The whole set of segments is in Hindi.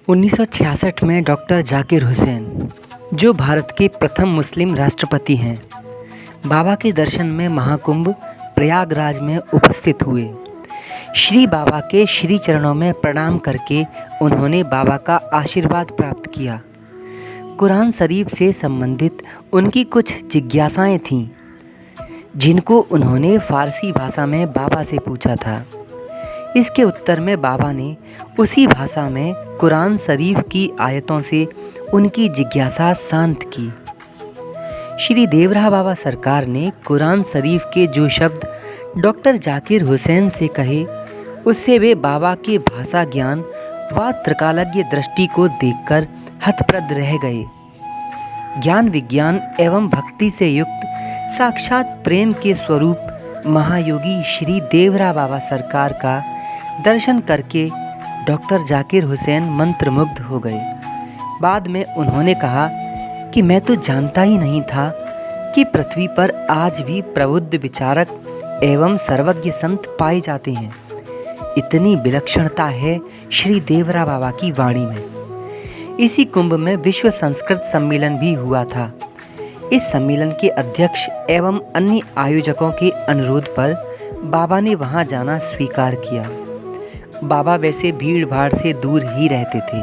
1966 में डॉक्टर जाकिर हुसैन, जो भारत के प्रथम मुस्लिम राष्ट्रपति हैं, बाबा के दर्शन में महाकुंभ प्रयागराज में उपस्थित हुए। श्री बाबा के श्री चरणों में प्रणाम करके उन्होंने बाबा का आशीर्वाद प्राप्त किया। कुरान शरीफ से संबंधित उनकी कुछ जिज्ञासाएं थीं, जिनको उन्होंने फ़ारसी भाषा में बाबा से पूछा था। इसके उत्तर में बाबा ने उसी भाषा में कुरान शरीफ की आयतों से उनकी जिज्ञासा शांत की। श्री देवरा बाबा सरकार ने कुरान शरीफ के जो शब्द डॉक्टर जाकिर हुसैन से कहे, उससे वे बाबा के भाषा ज्ञान व त्रिकालज्ञ दृष्टि को देखकर हतप्रद रह गए। ज्ञान विज्ञान एवं भक्ति से युक्त साक्षात प्रेम के स्वरूप महायोगी श्री देवरा बाबा सरकार का दर्शन करके डॉक्टर जाकिर हुसैन मंत्रमुग्ध हो गए। बाद में उन्होंने कहा कि मैं तो जानता ही नहीं था कि पृथ्वी पर आज भी प्रबुद्ध विचारक एवं सर्वज्ञ संत पाए जाते हैं। इतनी विलक्षणता है श्री देवरा बाबा की वाणी में। इसी कुंभ में विश्व संस्कृत सम्मेलन भी हुआ था। इस सम्मेलन के अध्यक्ष एवं अन्य आयोजकों के अनुरोध पर बाबा ने वहां जाना स्वीकार किया। बाबा वैसे भीड़ भाड़ से दूर ही रहते थे।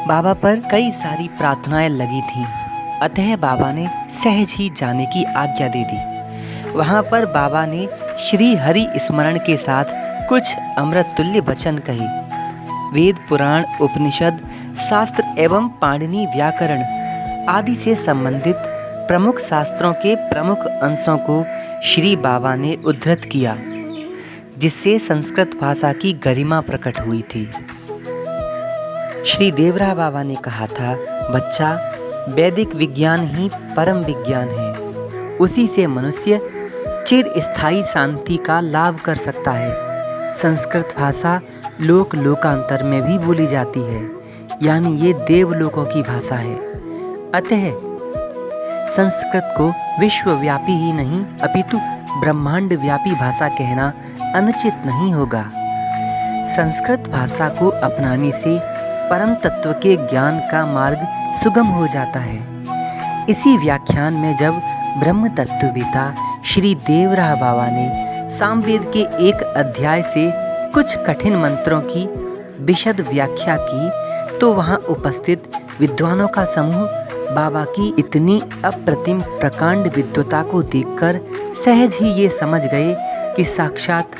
बाबा पर कई सारी प्रार्थनाएं लगी थीं, अतः बाबा ने सहज ही जाने की आज्ञा दे दी। वहां पर बाबा ने श्री हरि स्मरण के साथ कुछ अमृत तुल्य वचन कहे। वेद पुराण उपनिषद शास्त्र एवं पाणिनि व्याकरण आदि से संबंधित प्रमुख शास्त्रों के प्रमुख अंशों को श्री बाबा ने उद्धृत किया, जिससे संस्कृत भाषा की गरिमा प्रकट हुई थी। श्री देवरा बाबा ने कहा था, बच्चा, वैदिक विज्ञान ही परम विज्ञान है। उसी से मनुष्य चिरस्थायी शांति का लाभ कर सकता है। संस्कृत भाषा लोक लोकांतर में भी बोली जाती है, यानी ये देवलोकों की भाषा है। अतः संस्कृत को विश्वव्यापी ही नहीं अपितु ब्रह्मांड व्यापी भाषा कहना अनुचित नहीं होगा। संस्कृत भाषा को अपनाने से परम तत्व के ज्ञान का मार्ग सुगम हो जाता है। इसी व्याख्यान में जब ब्रह्म तत्ववेता श्री देवरा बाबा ने सामवेद के एक अध्याय से कुछ कठिन मंत्रों की विशद व्याख्या की, तो वहां उपस्थित विद्वानों का समूह बाबा की इतनी अप्रतिम प्रकांड विद्वता को देखकर सहज ही ये समझ गए कि साक्षात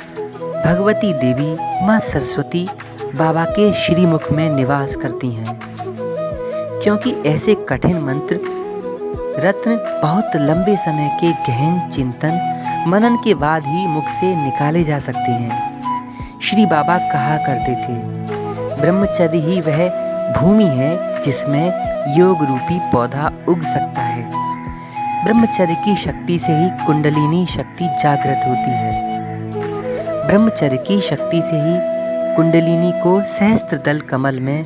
भगवती देवी माँ सरस्वती बाबा के श्रीमुख में निवास करती हैं, क्योंकि ऐसे कठिन मंत्र रत्न बहुत लंबे समय के गहन चिंतन मनन के बाद ही मुख से निकाले जा सकते हैं। श्री बाबा कहा करते थे, ब्रह्मचर्य ही वह भूमि है जिसमें योग रूपी पौधा उग सकता है। ब्रह्मचर्य की शक्ति से ही कुंडलिनी शक्ति जागृत होती है। ब्रह्मचर्य की शक्ति से ही कुंडलिनी को सहस्त्र दल कमल में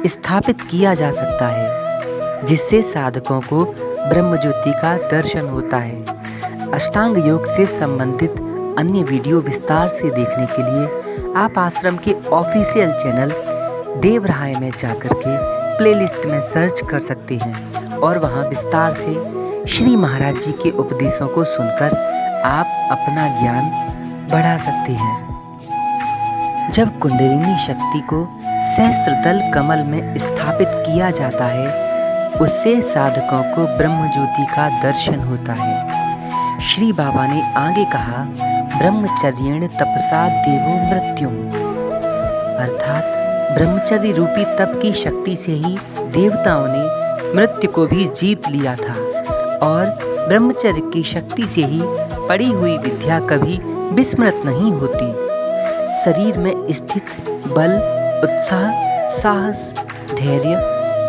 स्थापित किया जा सकता है, जिससे साधकों को ब्रह्म ज्योति का दर्शन होता है। अष्टांग योग से संबंधित अन्य वीडियो विस्तार से देखने के लिए आप आश्रम के ऑफिशियल चैनल देवराय में जाकर के प्लेलिस्ट में सर्च कर सकते हैं और वहां विस्तार से श्री महाराज जी के उपदेशों को सुनकर आप अपना ज्ञान बढ़ा सकते हैं। जब कुंडलिनी शक्ति को सहस्त्रदल कमल में स्थापित किया जाता है, उससे साधकों को ब्रह्म ज्योति का दर्शन होता है। श्री बाबा ने आगे कहा, ब्रह्मचर्येण तपसा देवो मृत्युम, अर्थात ब्रह्मचर्य रूपी तप की शक्ति से ही देवताओं ने मृत्यु को भी जीत लिया था, और ब्रह्मचर्य की शक्ति से ही पड़ी हुई विद्या कभी विस्मृत नहीं होती। शरीर में स्थित बल, उत्साह, साहस, धैर्य,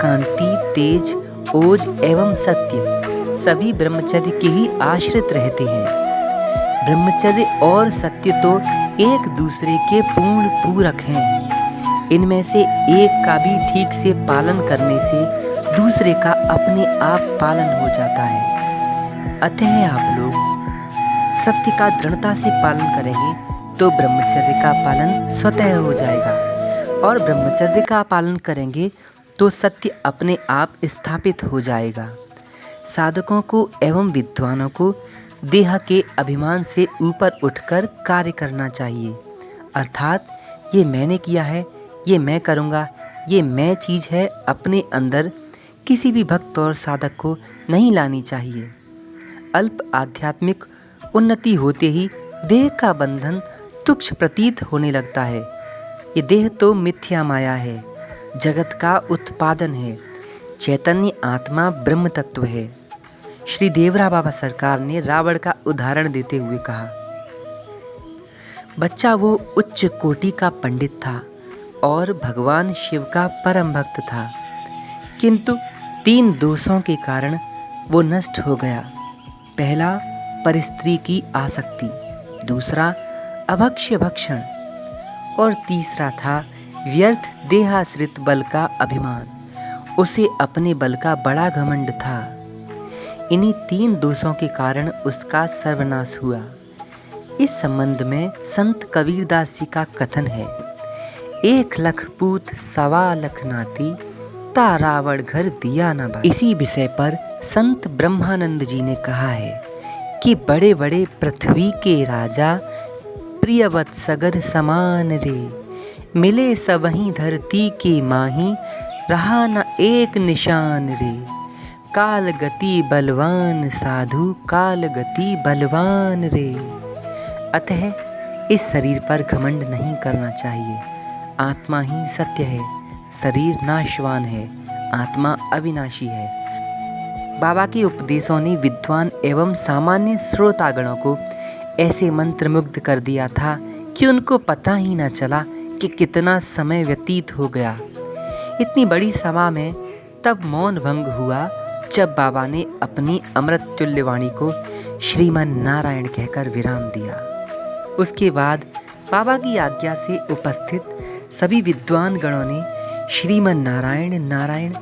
कांति, तेज, ओज एवं सत्य सभी ब्रह्मचर्य के ही आश्रित रहते हैं। ब्रह्मचर्य और सत्य तो एक दूसरे के पूर्ण पूरक हैं। इनमें से एक का भी ठीक से पालन करने से दूसरे का अपने आप पालन हो जाता है। अतः आप लोग सत्य का दृढ़ता से पालन करेंगे तो ब्रह्मचर्य का पालन स्वतः हो जाएगा। और ब्रह्मचर्य का पालन करेंगे तो सत्य अपने आप स्थापित हो जाएगा। साधकों को एवं विद्वानों को देह के अभिमान से ऊपर उठकर कार्य करना चाहिए, अर्थात ये मैंने किया है, ये मैं करूँगा, ये मैं चीज़ है, अपने अंदर किसी भी भक्त और साधक को नहीं लानी चाहिए। अल्प आध्यात्मिक उन्नति होते ही देह का बंधन तुच्छ प्रतीत होने लगता है। ये देह तो मिथ्या माया है, जगत का उत्पादन है, चैतन्य आत्मा ब्रह्म तत्व है। श्री देवरा बाबा सरकार ने रावण का उदाहरण देते हुए कहा, बच्चा वो उच्च कोटि का पंडित था और भगवान शिव का परम भक्त था, किंतु 3 दोषों के कारण वो नष्ट हो गया। पहला, परस्त्री की आसक्ति, दूसरा अभक्ष्य भक्षण और तीसरा था व्यर्थ देहाश्रित बल का अभिमान। उसे अपने बल का बड़ा घमंड था। इन्हीं 3 दोषों के कारण उसका सर्वनाश हुआ। इस संबंध में संत कबीरदास जी का कथन है, 1 लख पूत 1.25 लख नाती, ता रावण घर दिया न बाती। इसी विषय पर संत ब्रह्मानंद जी ने कहा है कि बड़े बड़े पृथ्वी के राजा प्रियवत सगर समान रे, मिले सबहीं धरती की माही, रहा न एक निशान रे। काल गति बलवान साधु, काल गति बलवान रे। अतः इस शरीर पर घमंड नहीं करना चाहिए। आत्मा ही सत्य है, शरीर नाशवान है, आत्मा अविनाशी है। बाबा के उपदेशों ने विद्वान एवं सामान्य श्रोतागणों को ऐसे मंत्रमुग्ध कर दिया था कि उनको पता ही न चला कि कितना समय व्यतीत हो गया। इतनी बड़ी सभा में तब मौन भंग हुआ जब बाबा ने अपनी अमृत तुल्य वाणी को श्रीमन नारायण कहकर विराम दिया। उसके बाद बाबा की आज्ञा से उपस्थित सभी विद्वान गणों ने श्रीमन नारायण नारायण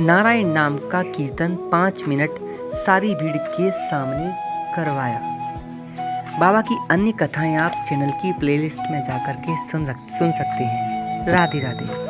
नारायण नाम का कीर्तन 5 मिनट सारी भीड़ के सामने करवाया। बाबा की अन्य कथाएं आप चैनल की प्लेलिस्ट में जाकर के सुन सकते हैं। राधे राधे।